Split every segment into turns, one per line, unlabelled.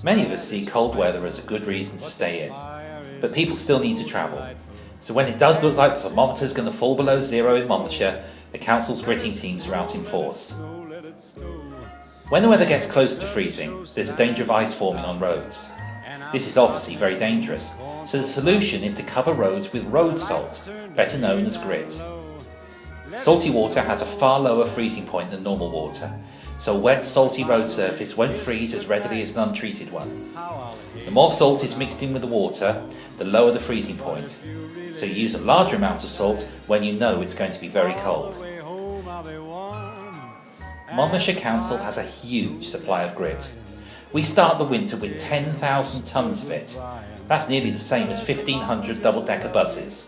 Many of us see cold weather as a good reason to stay in, but people still need to travel. So when it does look like the thermometer is going to fall below zero in Monmouthshire, the council's gritting teams are out in force. When the weather gets close to freezing, there's a danger of ice forming on roads. This is obviously very dangerous, so the solution is to cover roads with road salt, better known as grit. Salty water has a far lower freezing point than normal water, so a wet, salty road surface won't freeze as readily as an untreated one. The more salt is mixed in with the water, the lower the freezing point, so you use a larger amount of salt when you know it's going to be very cold. Monmouthshire Council has a huge supply of grit. We start the winter with 10,000 tonnes of it. That's nearly the same as 1,500 double-decker buses.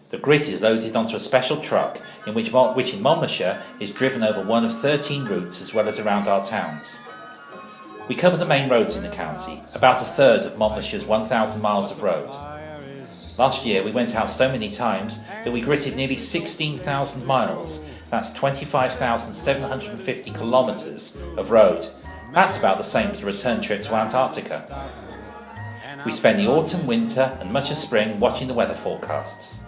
The grit is loaded onto a special truck which in Monmouthshire is driven over one of 13 routes as well as around our towns. We cover the main roads in the county, about a third of Monmouthshire's 1,000 miles of road. Last year we went out so many times that we gritted nearly 16,000 miles. That's 25,750 kilometres of road. That's about the same as a return trip to Antarctica. We spend the autumn, winter and much of spring watching the weather forecasts.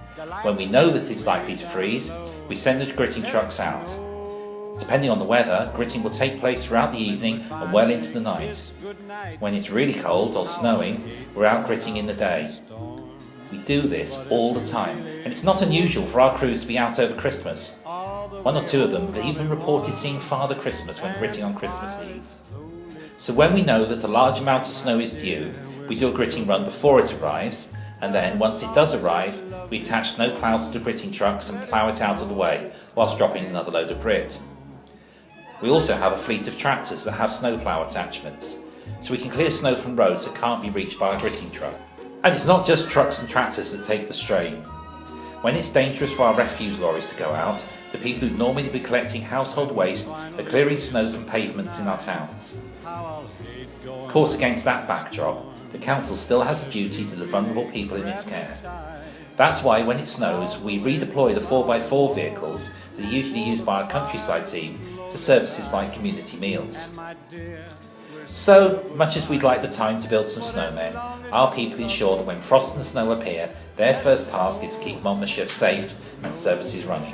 When we know that it's likely to freeze, we send the gritting trucks out. Depending on the weather, gritting will take place throughout the evening and well into the night. When it's really cold or snowing, we're out gritting in the day. We do this all the time, and it's not unusual for our crews to be out over Christmas. One or two of them have even reported seeing Father Christmas when gritting on Christmas Eve. So when we know that a large amount of snow is due, we do a gritting run before it arrives, and then, once it does arrive, we attach snow ploughs to the gritting trucks and plough it out of the way, whilst dropping another load of grit. We also have a fleet of tractors that have snow plough attachments, so we can clear snow from roads that can't be reached by a gritting truck. And it's not just trucks and tractors that take the strain. When it's dangerous for our refuse lorries to go out, the people who'd normally be collecting household waste are clearing snow from pavements in our towns. Of course, against that backdrop, the council still has a duty to the vulnerable people in its care. That's why when it snows, we redeploy the 4x4 vehicles that are usually used by our countryside team to services like community meals. So, much as we'd like the time to build some snowmen, our people ensure that when frost and snow appear, their first task is to keep Monmouthshire safe and services running.